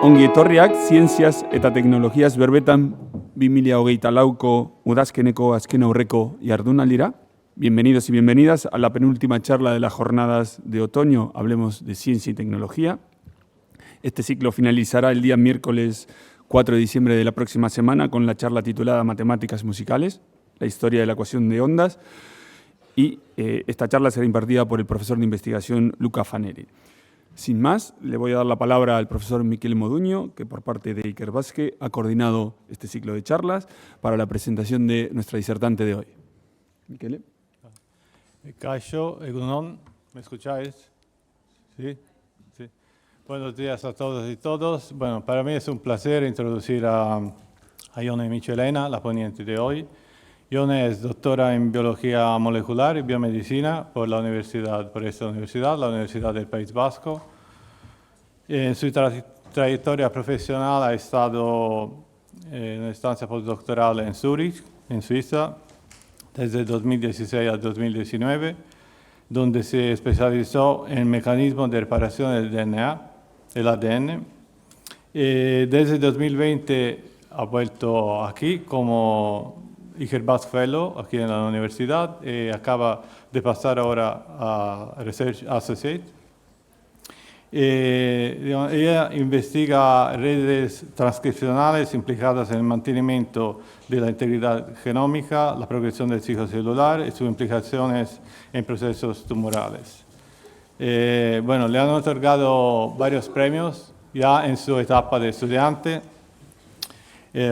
Ongi etorriak, zientziaz eta teknologiaz berbetan 2024ko udazkeneko azken aurreko jardunaldira. Bienvenidos y bienvenidas a la penúltima charla de las jornadas de otoño. Hablemos de ciencia y tecnología. Este ciclo finalizará el día miércoles 4 de diciembre de la próxima semana con la charla titulada Matemáticas musicales, la historia de la ecuación de ondas. Y esta charla será impartida por el profesor de investigación Luca Faneri. Sin más, le voy a dar la palabra al profesor Michele Moduño, que por parte de Iker Basque ha coordinado este ciclo de charlas para la presentación de nuestra disertante de hoy. Michele. Kaixo, egunon, ¿me escucháis? ¿Sí? Sí. Buenos días a todos y todos. Bueno, para mí es un placer introducir a Ione Michelena, la ponente de hoy. Ione es doctora en Biología Molecular y Biomedicina por esta universidad, la Universidad del País Vasco. En su trayectoria profesional ha estado en una estancia postdoctoral en Zúrich, en Suiza, desde 2016 a 2019, donde se especializó en mecanismos de reparación del DNA, el ADN. Desde 2020 ha vuelto aquí como Iker Basque Fellow, aquí en la universidad, acaba de pasar ahora a Research Associate. Ella investiga redes transcripcionales implicadas en el mantenimiento de la integridad genómica, la progresión del ciclo celular y sus implicaciones en procesos tumorales. Bueno, le han otorgado varios premios ya en su etapa de estudiante.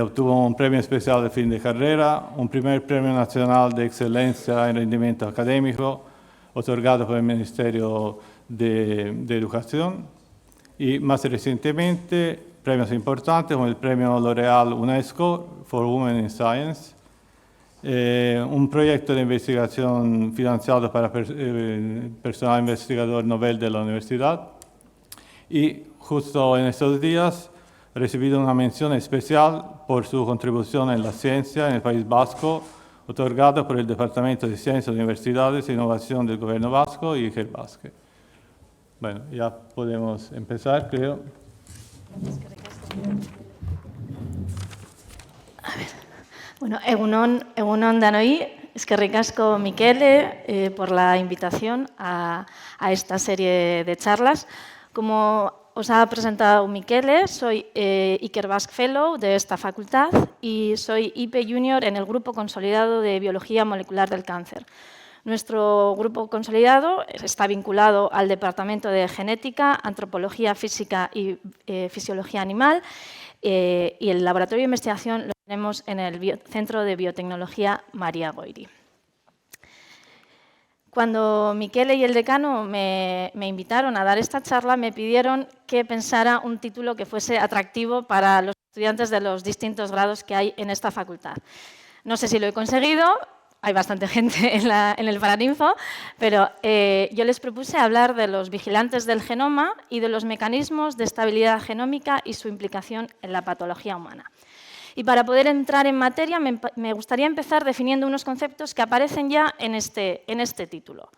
Obtuvo un premio especial de fin de carrera, un primer premio nacional de excelencia en rendimiento académico, otorgado por el Ministerio de Educación, y más recientemente premios importantes como el premio L'Oréal UNESCO for Women in Science, un proyecto de investigación financiado para personal investigador Nobel de la universidad, y justo en estos días ha recibido una mención especial por su contribución en la ciencia en el País Vasco, otorgada por el Departamento de Ciencias, Universidades e Innovación del Gobierno Vasco y Iker Basque. Bueno, ya podemos empezar, creo. A ver. Bueno, egunon danoi, eskerrik asko Michele por la invitación a esta serie de charlas. Como os ha presentado Michele, soy Iker Basque Fellow de esta facultad y soy IP Junior en el Grupo Consolidado de Biología Molecular del Cáncer. Nuestro grupo consolidado está vinculado al Departamento de Genética, Antropología Física y Fisiología Animal y el laboratorio de investigación lo tenemos en el Centro de Biotecnología María Goiri. Cuando Michele y el decano me invitaron a dar esta charla, me pidieron que pensara un título que fuese atractivo para los estudiantes de los distintos grados que hay en esta facultad. No sé si lo he conseguido, hay bastante gente en el Paraninfo, pero yo les propuse hablar de los vigilantes del genoma y de los mecanismos de estabilidad genómica y su implicación en la patología humana. Y para poder entrar en materia, me gustaría empezar definiendo unos conceptos que aparecen ya en este título.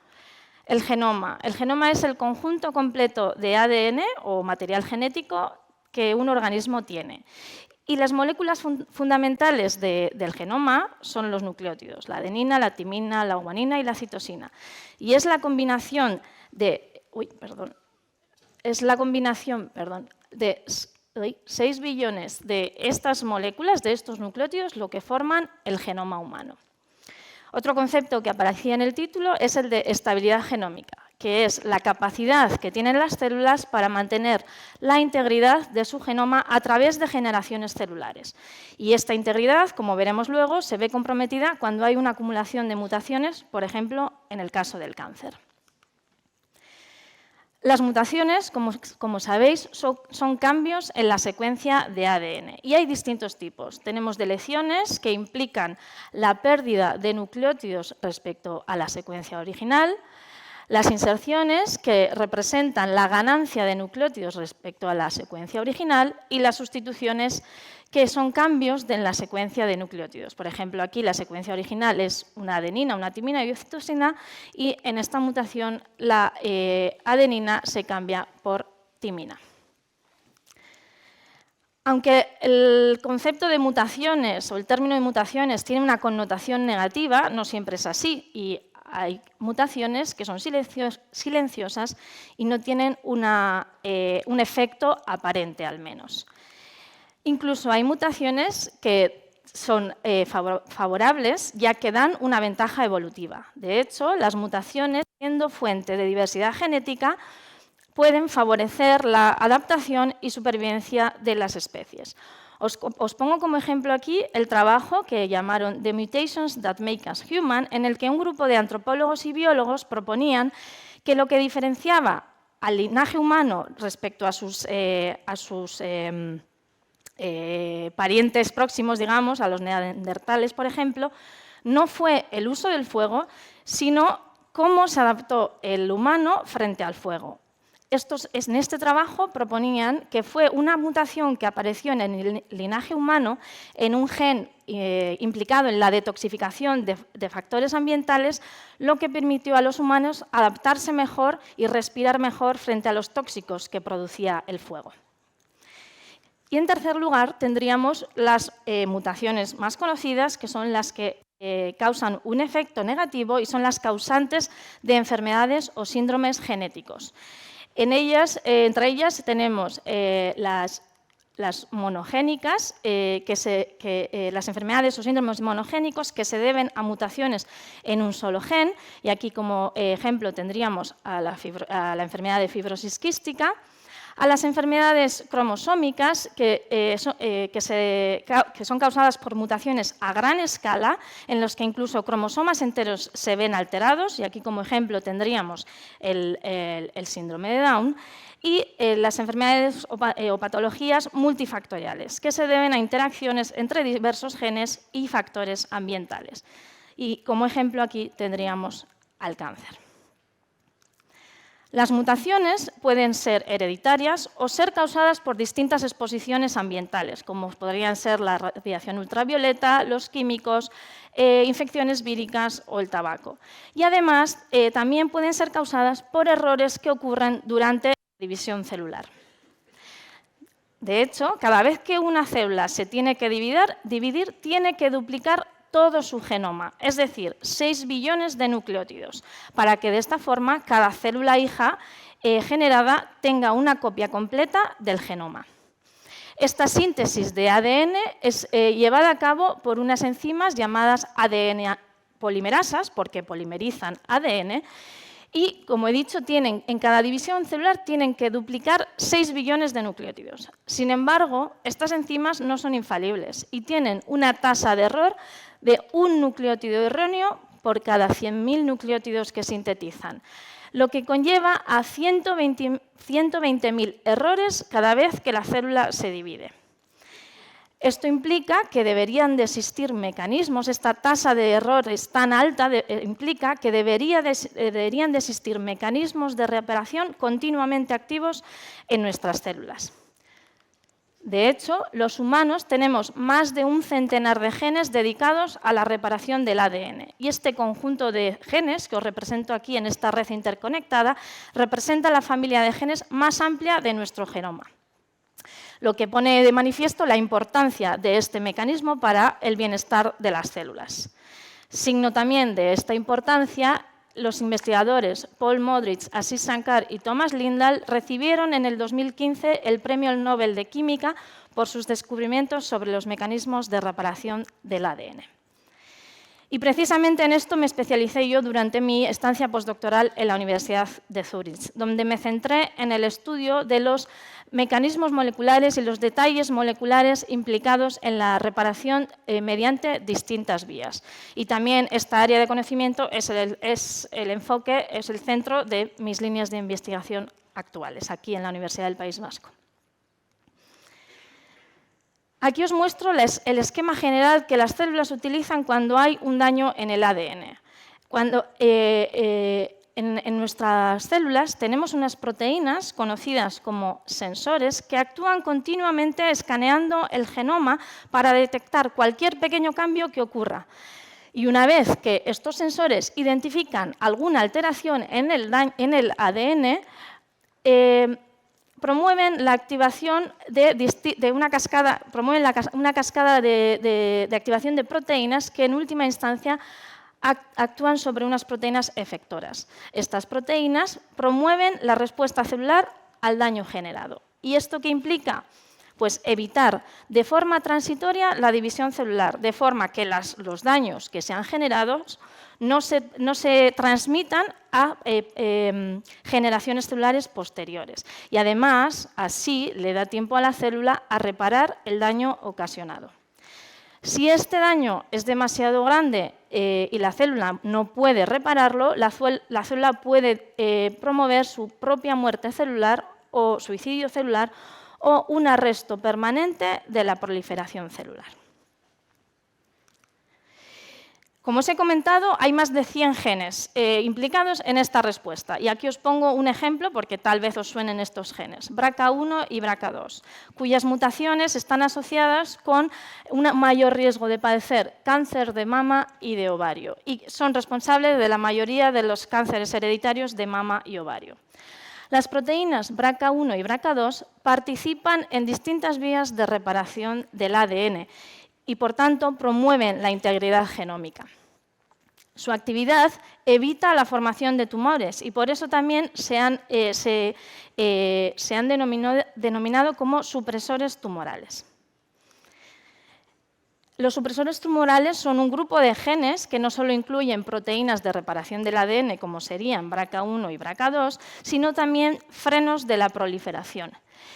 El genoma. El genoma es el conjunto completo de ADN o material genético que un organismo tiene. Y las moléculas fundamentales del genoma son los nucleótidos, la adenina, la timina, la guanina y la citosina. Y es la combinación de 6 billones de estas moléculas, de estos nucleótidos, lo que forman el genoma humano. Otro concepto que aparecía en el título es el de estabilidad genómica, que es la capacidad que tienen las células para mantener la integridad de su genoma a través de generaciones celulares. Y esta integridad, como veremos luego, se ve comprometida cuando hay una acumulación de mutaciones, por ejemplo, en el caso del cáncer. Las mutaciones, como sabéis, son cambios en la secuencia de ADN y hay distintos tipos. Tenemos deleciones que implican la pérdida de nucleótidos respecto a la secuencia original, las inserciones que representan la ganancia de nucleótidos respecto a la secuencia original y las sustituciones que son cambios en la secuencia de nucleótidos. Por ejemplo, aquí la secuencia original es una adenina, una timina y una citosina y en esta mutación la adenina se cambia por timina. Aunque el concepto de mutaciones o el término de mutaciones tiene una connotación negativa, no siempre es así y hay mutaciones que son silenciosas y no tienen un efecto aparente, al menos. Incluso hay mutaciones que son favorables, ya que dan una ventaja evolutiva. De hecho, las mutaciones, siendo fuente de diversidad genética, pueden favorecer la adaptación y supervivencia de las especies. Os pongo como ejemplo aquí el trabajo que llamaron The Mutations That Make Us Human, en el que un grupo de antropólogos y biólogos proponían que lo que diferenciaba al linaje humano respecto a sus parientes próximos, digamos, a los neandertales, por ejemplo, no fue el uso del fuego, sino cómo se adaptó el humano frente al fuego. En este trabajo proponían que fue una mutación que apareció en el linaje humano en un gen implicado en la detoxificación de factores ambientales, lo que permitió a los humanos adaptarse mejor y respirar mejor frente a los tóxicos que producía el fuego. Y en tercer lugar tendríamos las mutaciones más conocidas, que son las que causan un efecto negativo y son las causantes de enfermedades o síndromes genéticos. Entre ellas tenemos las monogénicas, las enfermedades o síndromes monogénicos que se deben a mutaciones en un solo gen, y aquí como ejemplo tendríamos a la enfermedad de fibrosis quística, a las enfermedades cromosómicas que son causadas por mutaciones a gran escala, en los que incluso cromosomas enteros se ven alterados, y aquí como ejemplo tendríamos el síndrome de Down, y las enfermedades o patologías multifactoriales, que se deben a interacciones entre diversos genes y factores ambientales. Y como ejemplo aquí tendríamos al cáncer. Las mutaciones pueden ser hereditarias o ser causadas por distintas exposiciones ambientales, como podrían ser la radiación ultravioleta, los químicos, infecciones víricas o el tabaco. Y además también pueden ser causadas por errores que ocurren durante la división celular. De hecho, cada vez que una célula se tiene que dividir tiene que duplicar todo su genoma, es decir, 6 billones de nucleótidos, para que de esta forma cada célula hija generada tenga una copia completa del genoma. Esta síntesis de ADN es llevada a cabo por unas enzimas llamadas ADN polimerasas, porque polimerizan ADN, y, como he dicho, en cada división celular tienen que duplicar 6 billones de nucleótidos. Sin embargo, estas enzimas no son infalibles y tienen una tasa de error de un nucleótido erróneo por cada 100.000 nucleótidos que sintetizan, lo que conlleva a 120.000 errores cada vez que la célula se divide. Esto implica que deberían de existir mecanismos, esta tasa de error es tan alta, implica que deberían de existir mecanismos de reparación continuamente activos en nuestras células. De hecho, los humanos tenemos más de un centenar de genes dedicados a la reparación del ADN. Y este conjunto de genes, que os represento aquí en esta red interconectada, representa la familia de genes más amplia de nuestro genoma, lo que pone de manifiesto la importancia de este mecanismo para el bienestar de las células. Signo también de esta importancia, los investigadores Paul Modrich, Ashish Shankar y Thomas Lindahl recibieron en el 2015 el Premio Nobel de Química por sus descubrimientos sobre los mecanismos de reparación del ADN. Y precisamente en esto me especialicé yo durante mi estancia postdoctoral en la Universidad de Zúrich, donde me centré en el estudio de los mecanismos moleculares y los detalles moleculares implicados en la reparación mediante distintas vías. Y también esta área de conocimiento es el centro de mis líneas de investigación actuales, aquí en la Universidad del País Vasco. Aquí os muestro el esquema general que las células utilizan cuando hay un daño en el ADN. En nuestras células tenemos unas proteínas conocidas como sensores que actúan continuamente escaneando el genoma para detectar cualquier pequeño cambio que ocurra. Y una vez que estos sensores identifican alguna alteración en el ADN, promueven la activación de una cascada, una cascada de activación de proteínas que en última instancia actúan sobre unas proteínas efectoras. Estas proteínas promueven la respuesta celular al daño generado. ¿Y esto qué implica? Pues evitar de forma transitoria la división celular, de forma que los daños que se han generado no se transmitan a generaciones celulares posteriores. Y además, así le da tiempo a la célula a reparar el daño ocasionado. Si este daño es demasiado grande y la célula no puede repararlo, la célula puede promover su propia muerte celular o suicidio celular o un arresto permanente de la proliferación celular. Como os he comentado, hay más de 100 genes implicados en esta respuesta. Y aquí os pongo un ejemplo porque tal vez os suenen estos genes, BRCA1 y BRCA2, cuyas mutaciones están asociadas con un mayor riesgo de padecer cáncer de mama y de ovario y son responsables de la mayoría de los cánceres hereditarios de mama y ovario. Las proteínas BRCA1 y BRCA2 participan en distintas vías de reparación del ADN y, por tanto, promueven la integridad genómica. Su actividad evita la formación de tumores y por eso también se han denominado como supresores tumorales. Los supresores tumorales son un grupo de genes que no solo incluyen proteínas de reparación del ADN, como serían BRCA1 y BRCA2, sino también frenos de la proliferación.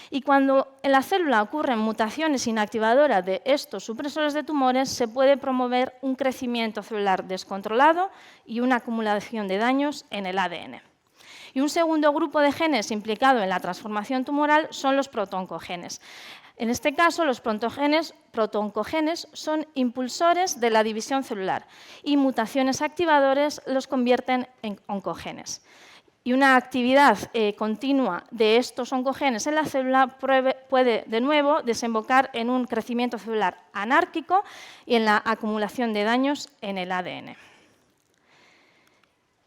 Y cuando en la célula ocurren mutaciones inactivadoras de estos supresores de tumores, se puede promover un crecimiento celular descontrolado y una acumulación de daños en el ADN. Y un segundo grupo de genes implicado en la transformación tumoral son los protoncogenes. En este caso, los protoncogenes son impulsores de la división celular y mutaciones activadoras los convierten en oncogenes. Y una actividad continua de estos oncogenes en la célula puede, de nuevo, desembocar en un crecimiento celular anárquico y en la acumulación de daños en el ADN.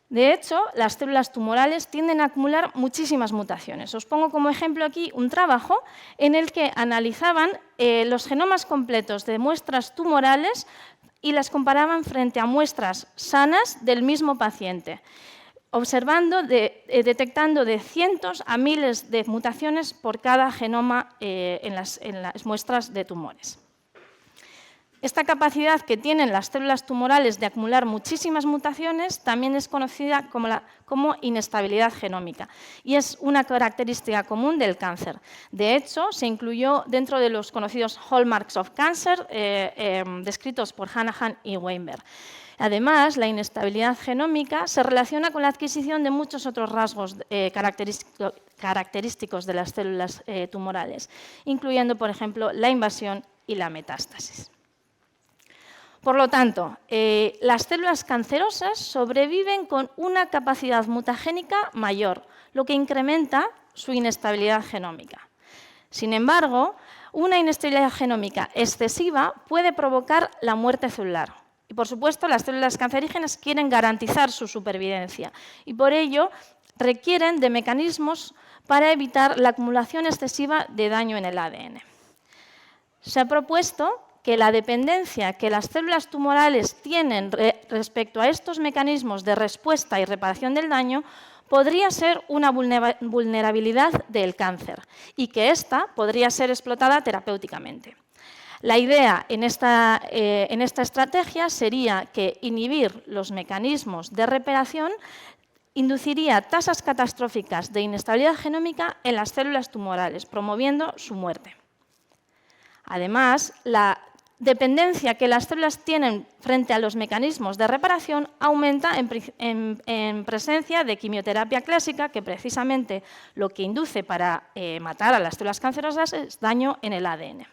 De hecho, las células tumorales tienden a acumular muchísimas mutaciones. Os pongo como ejemplo aquí un trabajo en el que analizaban los genomas completos de muestras tumorales y las comparaban frente a muestras sanas del mismo paciente, detectando de cientos a miles de mutaciones por cada genoma en las muestras de tumores. Esta capacidad que tienen las células tumorales de acumular muchísimas mutaciones también es conocida como inestabilidad genómica y es una característica común del cáncer. De hecho, se incluyó dentro de los conocidos hallmarks of cancer descritos por Hanahan y Weinberg. Además, la inestabilidad genómica se relaciona con la adquisición de muchos otros rasgos característicos de las células tumorales, incluyendo, por ejemplo, la invasión y la metástasis. Por lo tanto, las células cancerosas sobreviven con una capacidad mutagénica mayor, lo que incrementa su inestabilidad genómica. Sin embargo, una inestabilidad genómica excesiva puede provocar la muerte celular. Y, por supuesto, las células cancerígenas quieren garantizar su supervivencia y, por ello, requieren de mecanismos para evitar la acumulación excesiva de daño en el ADN. Se ha propuesto que la dependencia que las células tumorales tienen respecto a estos mecanismos de respuesta y reparación del daño podría ser una vulnerabilidad del cáncer y que ésta podría ser explotada terapéuticamente. La idea en esta estrategia sería que inhibir los mecanismos de reparación induciría tasas catastróficas de inestabilidad genómica en las células tumorales, promoviendo su muerte. Además, la dependencia que las células tienen frente a los mecanismos de reparación aumenta en presencia de quimioterapia clásica, que precisamente lo que induce para matar a las células cancerosas es daño en el ADN.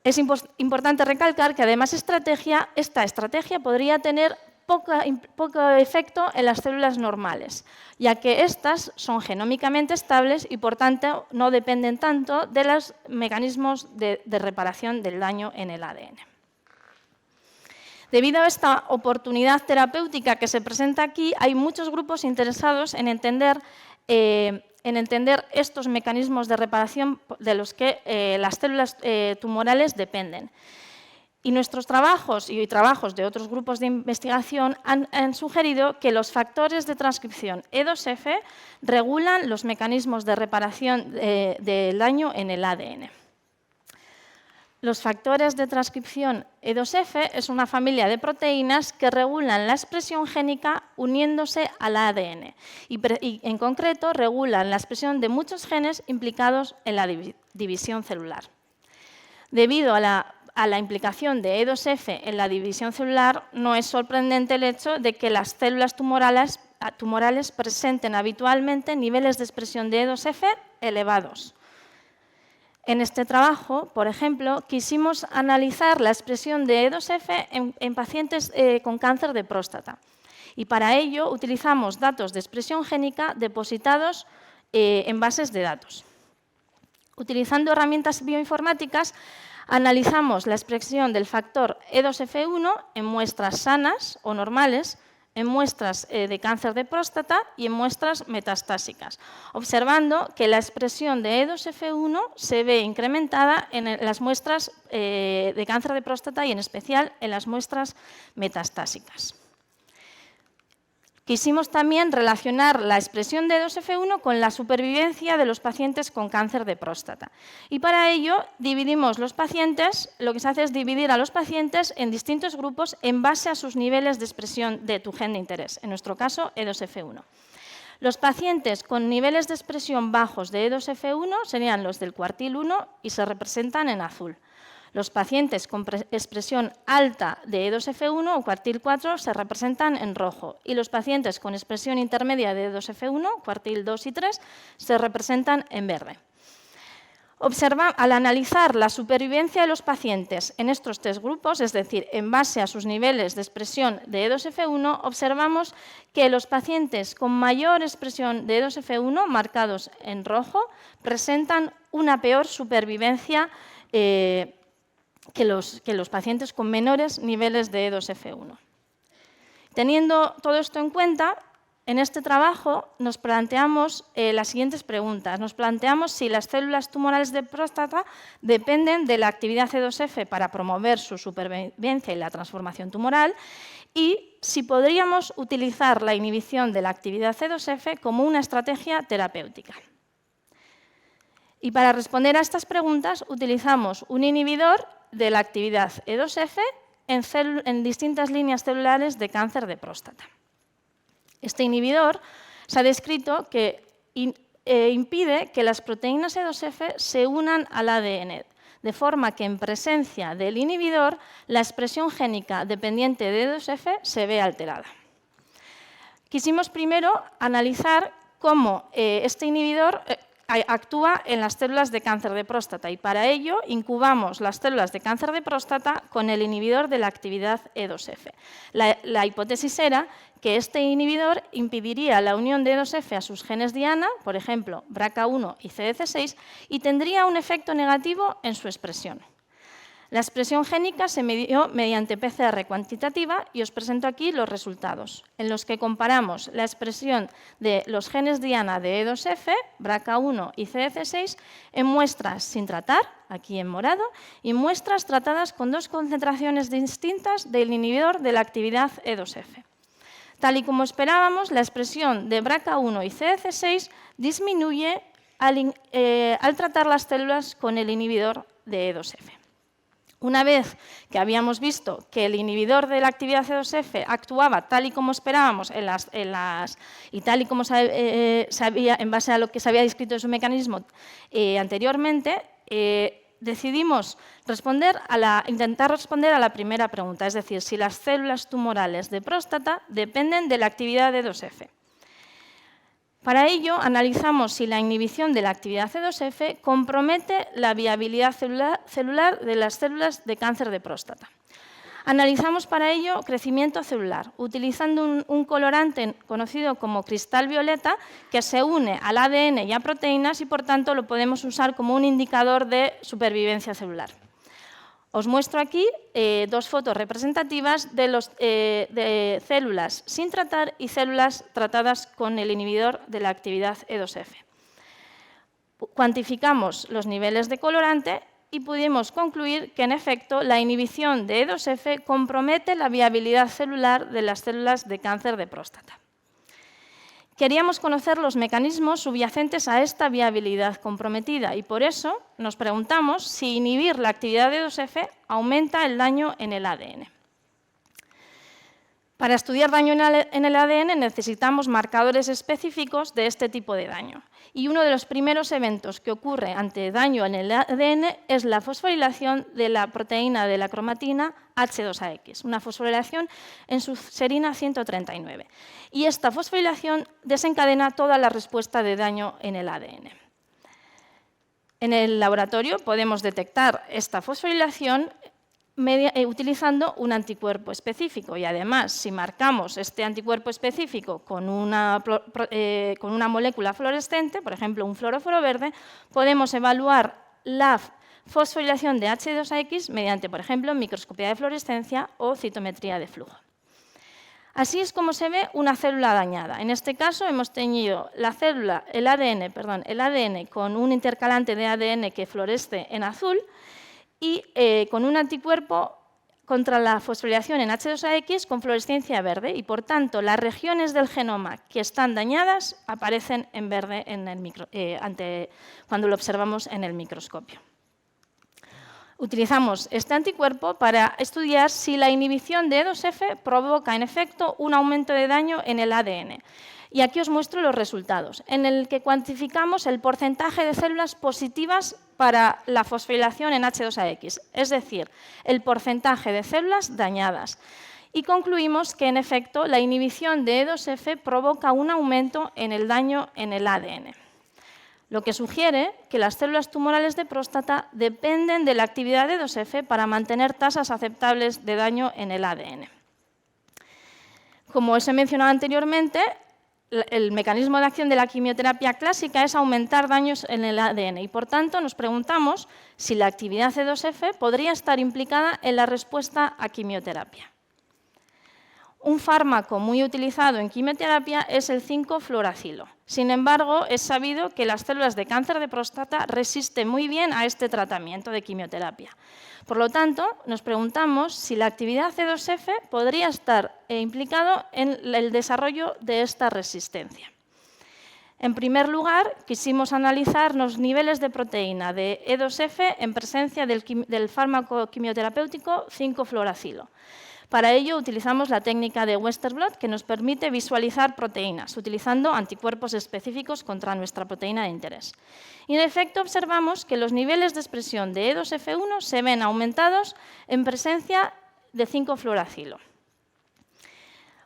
Es importante recalcar que además esta estrategia podría tener poco efecto en las células normales, ya que estas son genómicamente estables y, por tanto, no dependen tanto de los mecanismos de reparación del daño en el ADN. Debido a esta oportunidad terapéutica que se presenta aquí, hay muchos grupos interesados en entender en entender estos mecanismos de reparación de los que las células tumorales dependen. Y nuestros trabajos y trabajos de otros grupos de investigación han sugerido que los factores de transcripción E2F regulan los mecanismos de reparación del daño en el ADN. Los factores de transcripción E2F es una familia de proteínas que regulan la expresión génica uniéndose al ADN y en concreto regulan la expresión de muchos genes implicados en la división celular. Debido a la implicación de E2F en la división celular, no es sorprendente el hecho de que las células tumorales presenten habitualmente niveles de expresión de E2F elevados. En este trabajo, por ejemplo, quisimos analizar la expresión de E2F en pacientes con cáncer de próstata. Y para ello utilizamos datos de expresión génica depositados en bases de datos. Utilizando herramientas bioinformáticas, analizamos la expresión del factor E2F1 en muestras sanas o normales, en muestras de cáncer de próstata y en muestras metastásicas, observando que la expresión de E2F1 se ve incrementada en las muestras de cáncer de próstata y en especial en las muestras metastásicas. Quisimos también relacionar la expresión de E2F1 con la supervivencia de los pacientes con cáncer de próstata. Y para ello dividimos los pacientes, lo que se hace es dividir a los pacientes en distintos grupos en base a sus niveles de expresión de tu gen de interés, en nuestro caso E2F1. Los pacientes con niveles de expresión bajos de E2F1 serían los del cuartil 1 y se representan en azul. Los pacientes con expresión alta de E2F1 o cuartil 4 se representan en rojo y los pacientes con expresión intermedia de E2F1, cuartil 2 y 3, se representan en verde. Al analizar la supervivencia de los pacientes en estos tres grupos, es decir, en base a sus niveles de expresión de E2F1, observamos que los pacientes con mayor expresión de E2F1, marcados en rojo, presentan una peor supervivencia que los pacientes con menores niveles de E2F1. Teniendo todo esto en cuenta, en este trabajo nos planteamos las siguientes preguntas. Nos planteamos si las células tumorales de próstata dependen de la actividad E2F para promover su supervivencia y la transformación tumoral y si podríamos utilizar la inhibición de la actividad E2F como una estrategia terapéutica. Y para responder a estas preguntas utilizamos un inhibidor de la actividad E2F en distintas líneas celulares de cáncer de próstata. Este inhibidor se ha descrito que impide que las proteínas E2F se unan al ADN, de forma que en presencia del inhibidor la expresión génica dependiente de E2F se ve alterada. Quisimos primero analizar cómo este inhibidor actúa en las células de cáncer de próstata y para ello incubamos las células de cáncer de próstata con el inhibidor de la actividad E2F. La hipótesis era que este inhibidor impediría la unión de E2F a sus genes diana, por ejemplo, BRCA1 y CDC6, y tendría un efecto negativo en su expresión. La expresión génica se midió mediante PCR cuantitativa y os presento aquí los resultados, en los que comparamos la expresión de los genes diana de E2F, BRCA1 y CDC6 en muestras sin tratar, aquí en morado, y muestras tratadas con dos concentraciones distintas del inhibidor de la actividad E2F. Tal y como esperábamos, la expresión de BRCA1 y CDC6 disminuye al tratar las células con el inhibidor de E2F. Una vez que habíamos visto que el inhibidor de la actividad E2F actuaba tal y como esperábamos y tal y como en base a lo que se había descrito de su mecanismo anteriormente, decidimos intentar responder a la primera pregunta, es decir, si las células tumorales de próstata dependen de la actividad de E2F. Para ello, analizamos si la inhibición de la actividad E2F compromete la viabilidad celular de las células de cáncer de próstata. Analizamos para ello crecimiento celular, utilizando un colorante conocido como cristal violeta que se une al ADN y a proteínas y, por tanto, lo podemos usar como un indicador de supervivencia celular. Os muestro aquí dos fotos representativas de células sin tratar y células tratadas con el inhibidor de la actividad E2F. Cuantificamos los niveles de colorante y pudimos concluir que, en efecto, la inhibición de E2F compromete la viabilidad celular de las células de cáncer de próstata. Queríamos conocer los mecanismos subyacentes a esta viabilidad comprometida y, por eso, nos preguntamos si inhibir la actividad de E2F aumenta el daño en el ADN. Para estudiar daño en el ADN necesitamos marcadores específicos de este tipo de daño. Y uno de los primeros eventos que ocurre ante daño en el ADN es la fosforilación de la proteína de la cromatina H2AX, una fosforilación en su serina 139. Y esta fosforilación desencadena toda la respuesta de daño en el ADN. En el laboratorio podemos detectar esta fosforilación utilizando un anticuerpo específico y, además, si marcamos este anticuerpo específico con una molécula fluorescente, por ejemplo, un fluoróforo verde, podemos evaluar la fosforilación de H2AX mediante, por ejemplo, microscopía de fluorescencia o citometría de flujo. Así es como se ve una célula dañada. En este caso hemos teñido el ADN con un intercalante de ADN que fluoresce en azul y con un anticuerpo contra la fosforilación en H2AX con fluorescencia verde y, por tanto, las regiones del genoma que están dañadas aparecen en verde cuando lo observamos en el microscopio. Utilizamos este anticuerpo para estudiar si la inhibición de E2F provoca, en efecto, un aumento de daño en el ADN. Y aquí os muestro los resultados, en el que cuantificamos el porcentaje de células positivas para la fosforilación en H2AX, es decir, el porcentaje de células dañadas. Y concluimos que, en efecto, la inhibición de E2F provoca un aumento en el daño en el ADN, lo que sugiere que las células tumorales de próstata dependen de la actividad de E2F para mantener tasas aceptables de daño en el ADN. Como os he mencionado anteriormente, el mecanismo de acción de la quimioterapia clásica es aumentar daños en el ADN y, por tanto, nos preguntamos si la actividad E2F podría estar implicada en la respuesta a quimioterapia. Un fármaco muy utilizado en quimioterapia es el 5-fluoracilo. Sin embargo, es sabido que las células de cáncer de próstata resisten muy bien a este tratamiento de quimioterapia. Por lo tanto, nos preguntamos si la actividad E2F podría estar implicado en el desarrollo de esta resistencia. En primer lugar, quisimos analizar los niveles de proteína de E2F en presencia del fármaco quimioterapéutico 5-fluoracilo. Para ello utilizamos la técnica de Western blot, que nos permite visualizar proteínas, utilizando anticuerpos específicos contra nuestra proteína de interés. Y, en efecto, observamos que los niveles de expresión de E2F1 se ven aumentados en presencia de 5-fluoracilo.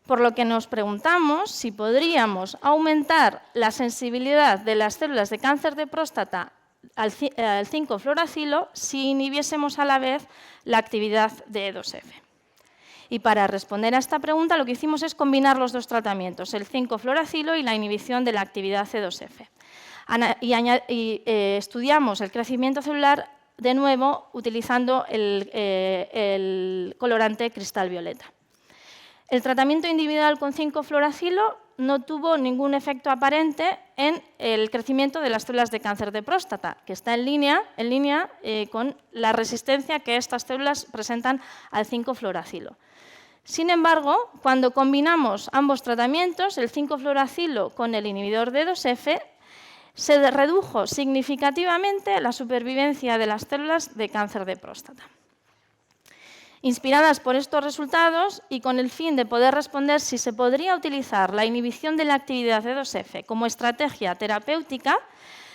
Por lo que nos preguntamos si podríamos aumentar la sensibilidad de las células de cáncer de próstata al 5-fluoracilo si inhibiésemos a la vez la actividad de E2F. Y para responder a esta pregunta lo que hicimos es combinar los dos tratamientos, el 5-fluoracilo y la inhibición de la actividad E2F. Estudiamos el crecimiento celular de nuevo utilizando el colorante cristal violeta. El tratamiento individual con 5-fluoracilo no tuvo ningún efecto aparente en el crecimiento de las células de cáncer de próstata, que está en línea con la resistencia que estas células presentan al 5-fluoracilo. Sin embargo, cuando combinamos ambos tratamientos, el 5-fluoracilo con el inhibidor de E2F, se redujo significativamente la supervivencia de las células de cáncer de próstata. Inspiradas por estos resultados y con el fin de poder responder si se podría utilizar la inhibición de la actividad de E2F como estrategia terapéutica,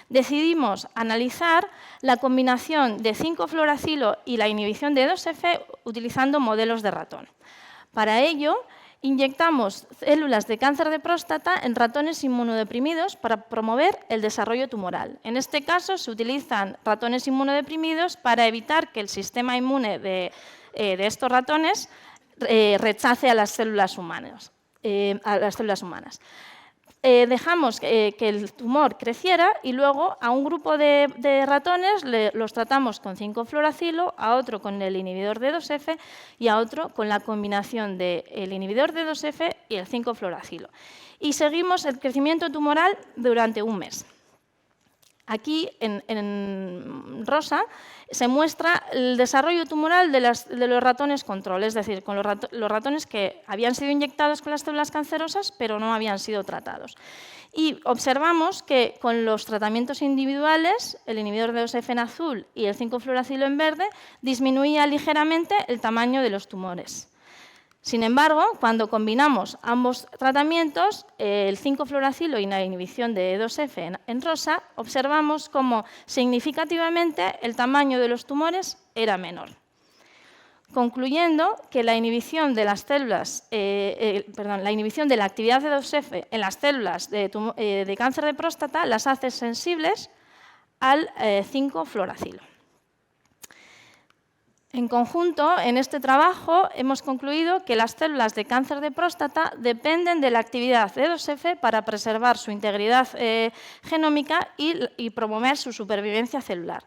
decidimos analizar la combinación de 5-fluoracilo y la inhibición de E2F utilizando modelos de ratón. Para ello, inyectamos células de cáncer de próstata en ratones inmunodeprimidos para promover el desarrollo tumoral. En este caso, se utilizan ratones inmunodeprimidos para evitar que el sistema inmune de estos ratones rechace a las células humanas. dejamos que el tumor creciera y luego a un grupo de ratones los tratamos con 5-fluoracilo, a otro con el inhibidor de 2F y a otro con la combinación del inhibidor de 2F y el 5-fluoracilo. Y seguimos el crecimiento tumoral durante un mes. Aquí, en rosa, se muestra el desarrollo tumoral de los ratones control, es decir, con los ratones que habían sido inyectados con las células cancerosas, pero no habían sido tratados. Y observamos que con los tratamientos individuales, el inhibidor de 2F en azul y el 5-fluoracilo en verde, disminuía ligeramente el tamaño de los tumores. Sin embargo, cuando combinamos ambos tratamientos, el 5-fluoracilo y la inhibición de 2F en rosa, observamos cómo significativamente el tamaño de los tumores era menor. Concluyendo que la inhibición de las células, la inhibición de la actividad de 2F en las células de cáncer de próstata las hace sensibles al 5-fluoracilo. En conjunto, en este trabajo hemos concluido que las células de cáncer de próstata dependen de la actividad de 2F para preservar su integridad genómica y promover su supervivencia celular.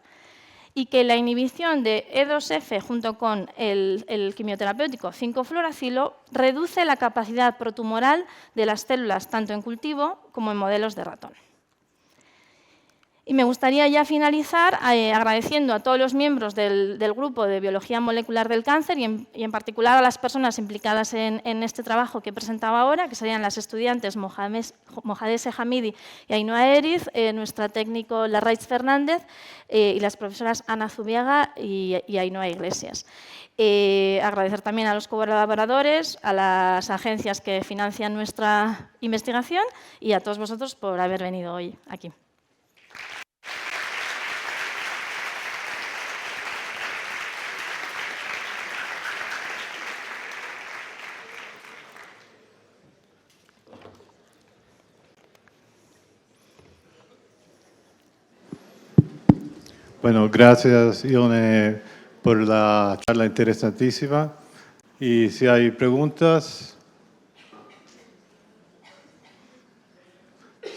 Y que la inhibición de E2F junto con el quimioterapéutico 5-fluoracilo reduce la capacidad protumoral de las células tanto en cultivo como en modelos de ratón. Y me gustaría ya finalizar agradeciendo a todos los miembros del grupo de Biología Molecular del Cáncer y en particular a las personas implicadas en este trabajo que he presentado ahora, que serían las estudiantes Mohadese Hamidi y Ainhoa Eriz, nuestra técnico Larraitz Fernández y las profesoras Ana Zubiaga y Ainhoa Iglesias. Agradecer también a los colaboradores, a las agencias que financian nuestra investigación y a todos vosotros por haber venido hoy aquí. Bueno, gracias, Ione, por la charla interesantísima. Y si hay preguntas,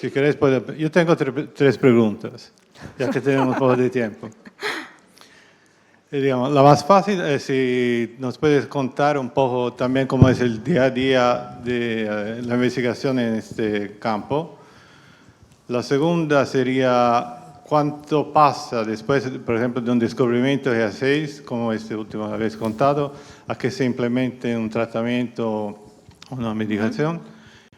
si queréis, yo tengo tres preguntas, ya que tenemos un poco de tiempo. Digamos, la más fácil es si nos puedes contar un poco también cómo es el día a día de la investigación en este campo. La segunda sería cuánto pasa después, por ejemplo, de un descubrimiento que hacéis, como este último habéis contado, a que se implemente un tratamiento o una medicación.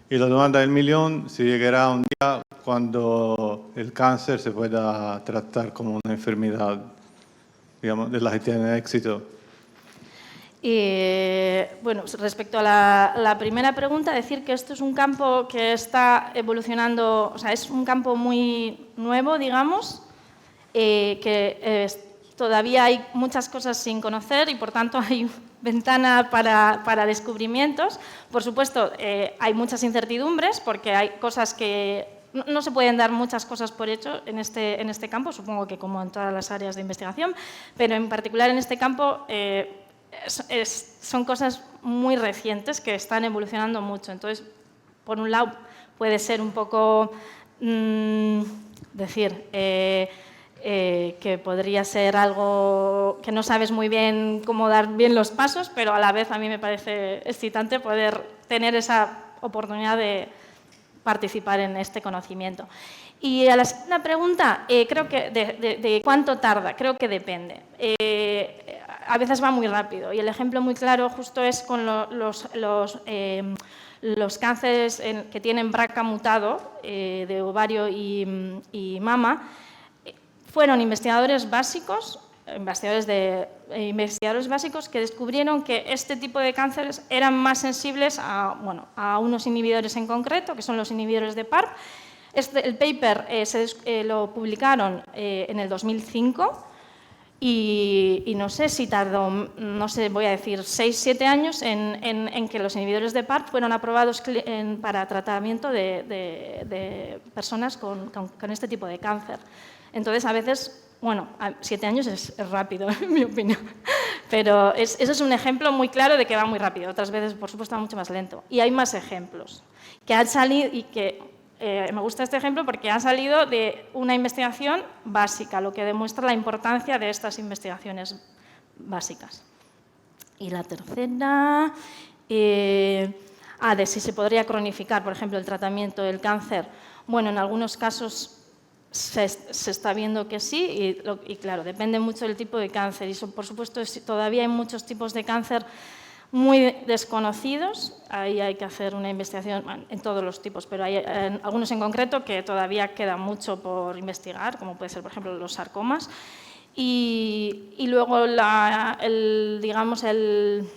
Y la demanda del millón, si llegará un día cuando el cáncer se pueda tratar como una enfermedad, digamos, de la que tiene éxito. Bueno, respecto a la primera pregunta, decir que esto es un campo que está evolucionando, o sea, es un campo muy nuevo, digamos, que todavía hay muchas cosas sin conocer y, por tanto, hay ventana para descubrimientos. Por supuesto, hay muchas incertidumbres porque hay cosas que no se pueden dar muchas cosas por hecho en este campo, supongo que como en todas las áreas de investigación, pero en particular en este campo son cosas muy recientes que están evolucionando mucho. Entonces, por un lado, puede ser un poco decir que podría ser algo que no sabes muy bien cómo dar bien los pasos, pero a la vez a mí me parece excitante poder tener esa oportunidad de participar en este conocimiento. Y a la segunda pregunta, creo que de cuánto tarda, creo que depende. A veces va muy rápido y el ejemplo muy claro justo es con los cánceres que tienen BRCA mutado de ovario y mama. Fueron investigadores básicos que descubrieron que este tipo de cánceres eran más sensibles a unos inhibidores en concreto, que son los inhibidores de PARP. El paper lo publicaron en el 2005 y no sé si tardó, no sé, voy a decir 6-7 años en que los inhibidores de PARP fueron aprobados para tratamiento de personas con este tipo de cáncer. Entonces, a veces, bueno, 7 años es rápido, en mi opinión, pero eso es un ejemplo muy claro de que va muy rápido. Otras veces, por supuesto, va mucho más lento. Y hay más ejemplos que han salido y que me gusta este ejemplo porque ha salido de una investigación básica, lo que demuestra la importancia de estas investigaciones básicas. Y la tercera, de si se podría cronificar, por ejemplo, el tratamiento del cáncer. Bueno, en algunos casos se está viendo que sí y claro, depende mucho del tipo de cáncer. Y por supuesto, todavía hay muchos tipos de cáncer muy desconocidos. Ahí hay que hacer una investigación en todos los tipos, pero hay algunos en concreto que todavía queda mucho por investigar, como puede ser, por ejemplo, los sarcomas. Y luego, digamos, el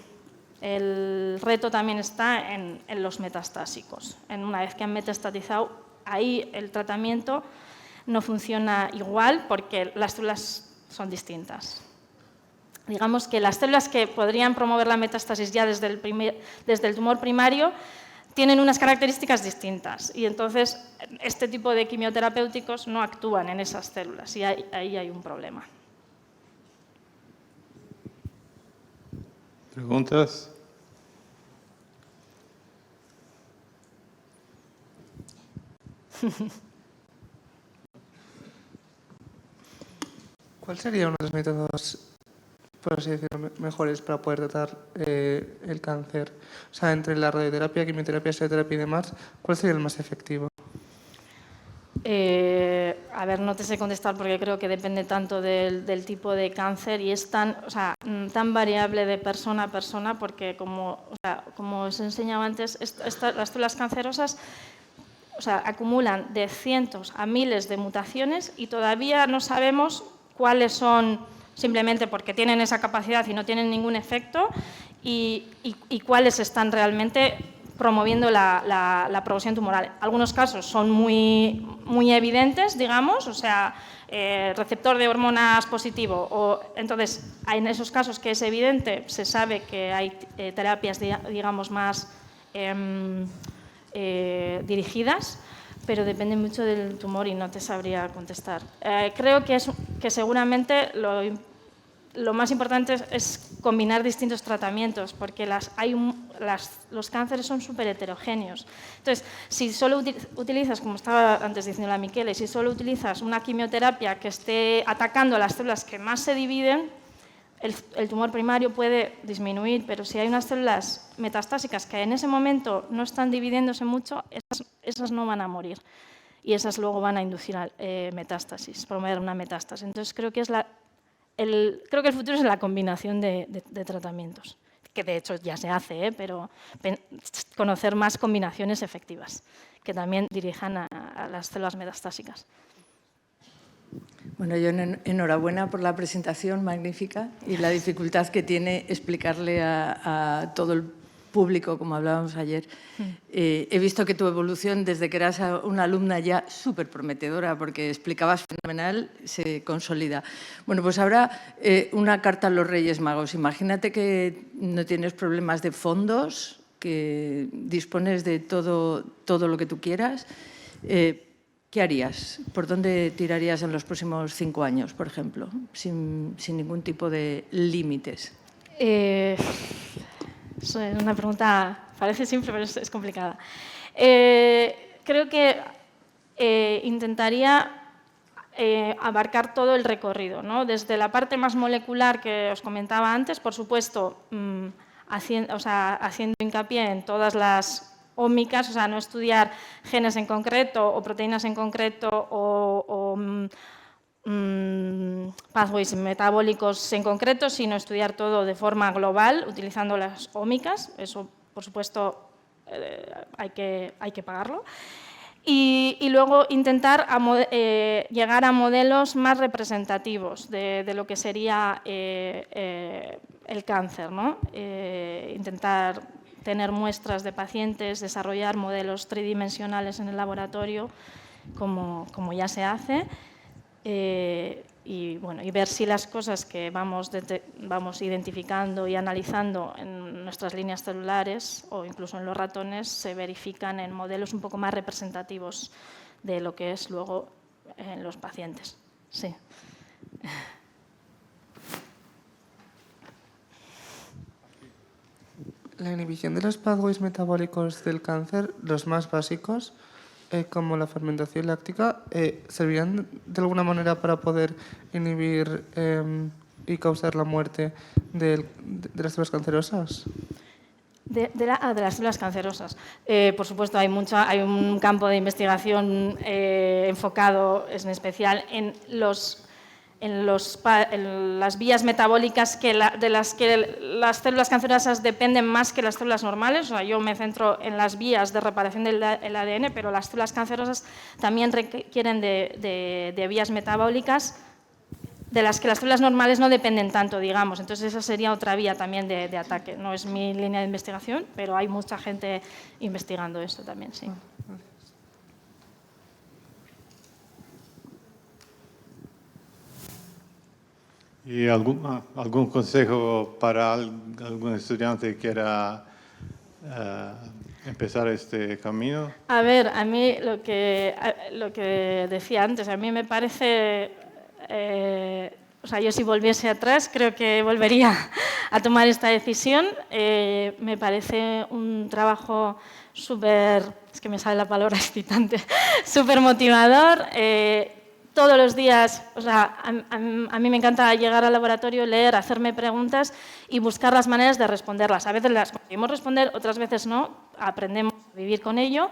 reto también está en los metastásicos. Una vez que han metastatizado, ahí el tratamiento no funciona igual porque las células son distintas. Digamos que las células que podrían promover la metástasis ya desde el tumor primario tienen unas características distintas y entonces este tipo de quimioterapéuticos no actúan en esas células y ahí hay un problema. ¿Preguntas? ¿Cuál sería uno de los métodos, por así decirlo, mejores para poder tratar el cáncer? O sea, entre la radioterapia, quimioterapia, radioterapia y demás, ¿cuál sería el más efectivo? A ver, no te sé contestar porque creo que depende tanto del tipo de cáncer y es tan variable de persona a persona porque, como os he enseñado antes, las células cancerosas acumulan de cientos a miles de mutaciones y todavía no sabemos cuáles son, simplemente porque tienen esa capacidad y no tienen ningún efecto, y cuáles están realmente promoviendo la progresión tumoral. Algunos casos son muy, muy evidentes, digamos, receptor de hormonas positivo, entonces en esos casos que es evidente se sabe que hay terapias, digamos, más dirigidas, pero depende mucho del tumor y no te sabría contestar. Creo que seguramente lo más importante es combinar distintos tratamientos, porque los cánceres son súper heterogéneos. Entonces, si solo utilizas, como estaba antes diciendo la Michele, si solo utilizas una quimioterapia que esté atacando a las células que más se dividen, el tumor primario puede disminuir, pero si hay unas células metastásicas que en ese momento no están dividiéndose mucho, esas no van a morir y esas luego van a inducir metástasis, promover una metástasis. Entonces creo que creo que el futuro es la combinación de tratamientos, que de hecho ya se hace, pero conocer más combinaciones efectivas que también dirijan a las células metastásicas. Bueno, yo enhorabuena por la presentación magnífica y la dificultad que tiene explicarle a todo el público, como hablábamos ayer. He visto que tu evolución desde que eras una alumna ya súper prometedora, porque explicabas fenomenal, se consolida. Bueno, pues ahora una carta a los Reyes Magos. Imagínate que no tienes problemas de fondos, que dispones de todo lo que tú quieras. ¿Qué harías? ¿Por dónde tirarías en los próximos 5 años, por ejemplo, sin ningún tipo de límites? Es una pregunta, parece simple, pero es complicada. Creo que intentaría abarcar todo el recorrido, ¿no? Desde la parte más molecular que os comentaba antes, por supuesto, haciendo hincapié en todas las ómicas, no estudiar genes en concreto o proteínas en concreto o pathways metabólicos en concreto, sino estudiar todo de forma global, utilizando las ómicas. Eso, por supuesto, hay que pagarlo. Y luego intentar llegar a modelos más representativos de lo que sería el cáncer, ¿no? Intentar tener muestras de pacientes, desarrollar modelos tridimensionales en el laboratorio, como ya se hace, y ver si las cosas que vamos identificando y analizando en nuestras líneas celulares o incluso en los ratones se verifican en modelos un poco más representativos de lo que es luego en los pacientes. Sí. La inhibición de los pathways metabólicos del cáncer, los más básicos, como la fermentación láctica, ¿servirían de alguna manera para poder inhibir y causar la muerte de las células cancerosas? De las células cancerosas. Por supuesto, hay un campo de investigación enfocado en especial en las vías metabólicas de las que las células cancerosas dependen más que las células normales. O sea, yo me centro en las vías de reparación del ADN, pero las células cancerosas también requieren de vías metabólicas de las que las células normales no dependen tanto, digamos. Entonces, esa sería otra vía también de ataque. No es mi línea de investigación, pero hay mucha gente investigando esto también, sí. ¿Y algún consejo para algún estudiante que quiera empezar este camino? A ver, a mí lo que decía antes, a mí me parece, o sea, yo si volviese atrás creo que volvería a tomar esta decisión. Me parece un trabajo súper, es que me sale la palabra excitante, súper motivador. Todos los días, o sea, a mí me encanta llegar al laboratorio, leer, hacerme preguntas y buscar las maneras de responderlas. A veces las conseguimos responder, otras veces no, aprendemos a vivir con ello,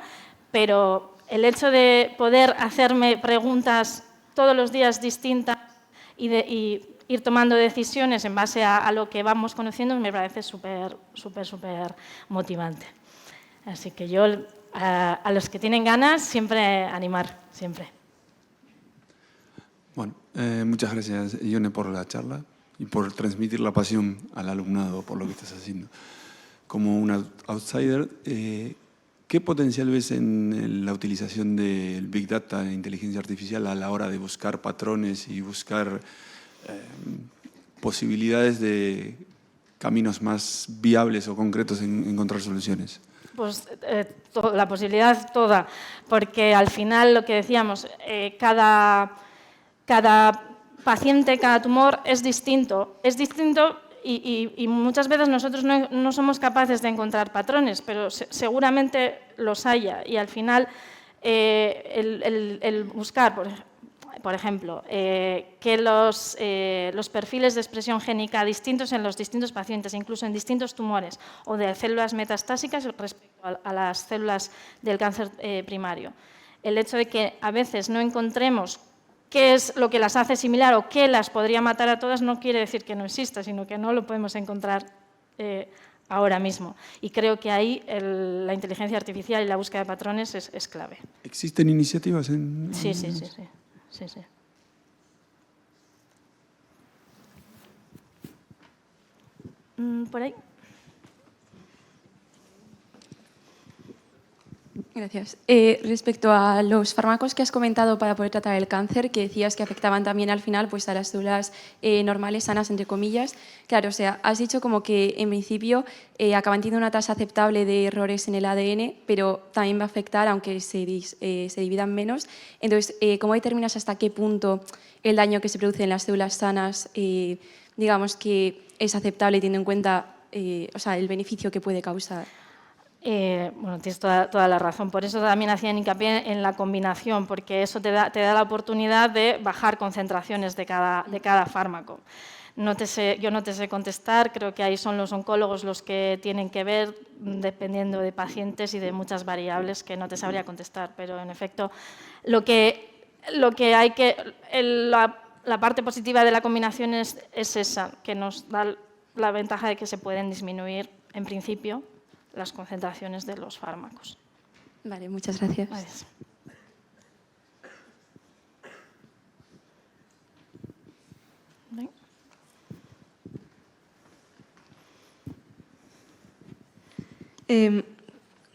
pero el hecho de poder hacerme preguntas todos los días distintas y ir tomando decisiones en base a lo que vamos conociendo me parece súper motivante. Así que yo a los que tienen ganas siempre animar, siempre. Bueno, muchas gracias, Ione, por la charla y por transmitir la pasión al alumnado por lo que estás haciendo. Como un outsider, ¿qué potencial ves en la utilización del Big Data e inteligencia artificial a la hora de buscar patrones y buscar posibilidades de caminos más viables o concretos en encontrar soluciones? Pues la posibilidad toda, porque al final lo que decíamos, cada paciente, cada tumor es distinto y muchas veces nosotros no somos capaces de encontrar patrones, pero seguramente los haya y al final el buscar, por ejemplo, que los perfiles de expresión génica distintos en los distintos pacientes, incluso en distintos tumores o de células metastásicas respecto a las células del cáncer primario. El hecho de que a veces no encontremos qué es lo que las hace similar o qué las podría matar a todas no quiere decir que no exista, sino que no lo podemos encontrar ahora mismo. Y creo que ahí la inteligencia artificial y la búsqueda de patrones es clave. ¿Existen iniciativas en...? Sí. ¿Por ahí? Gracias. Respecto a los fármacos que has comentado para poder tratar el cáncer, que decías que afectaban también al final pues, a las células normales, sanas, entre comillas. Claro, o sea, has dicho como que en principio acaban teniendo una tasa aceptable de errores en el ADN, pero también va a afectar aunque se dividan menos. Entonces, ¿cómo determinas hasta qué punto el daño que se produce en las células sanas, digamos que es aceptable teniendo en cuenta o sea, el beneficio que puede causar? Bueno, tienes toda la razón. Por eso también hacían hincapié en la combinación, porque eso te da la oportunidad de bajar concentraciones de cada fármaco. Yo no te sé contestar, creo que ahí son los oncólogos los que tienen que ver, dependiendo de pacientes y de muchas variables que no te sabría contestar. Pero, en efecto, lo que hay que... La parte positiva de la combinación es esa, que nos da la ventaja de que se pueden disminuir, en principio, las concentraciones de los fármacos. Vale, muchas gracias. Gracias.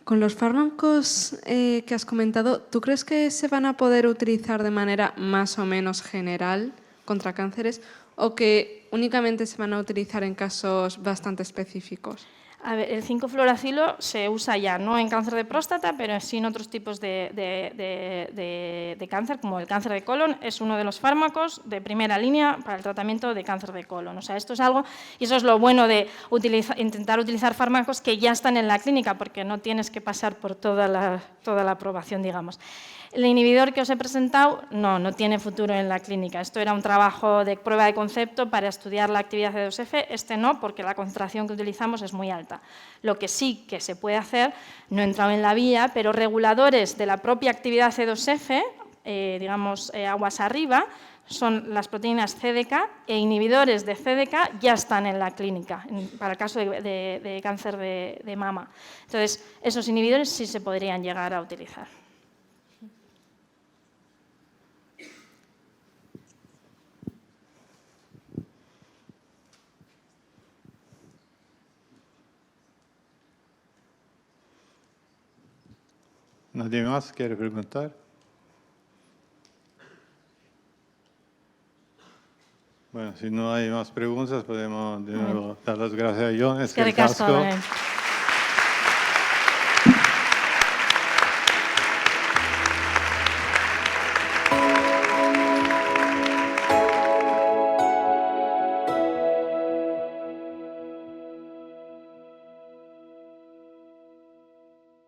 Con los fármacos que has comentado, ¿tú crees que se van a poder utilizar de manera más o menos general contra cánceres o que únicamente se van a utilizar en casos bastante específicos? A ver, el 5-fluoracilo se usa ya, no en cáncer de próstata, pero sí en otros tipos de cáncer, como el cáncer de colon. Es uno de los fármacos de primera línea para el tratamiento de cáncer de colon. O sea, esto es algo, y eso es lo bueno de intentar utilizar fármacos que ya están en la clínica, porque no tienes que pasar por toda la aprobación, digamos. El inhibidor que os he presentado no tiene futuro en la clínica. Esto era un trabajo de prueba de concepto para estudiar la actividad C2F. Este no, porque la concentración que utilizamos es muy alta. Lo que sí que se puede hacer, no he entrado en la vía, pero reguladores de la propia actividad C2F, digamos aguas arriba, son las proteínas CDK e inhibidores de CDK ya están en la clínica para el caso de cáncer de mama. Entonces, esos inhibidores sí se podrían llegar a utilizar. ¿Nadie más quiere preguntar? Bueno, si no hay más preguntas, podemos de nuevo dar las gracias a Jon. Eskerrik asko.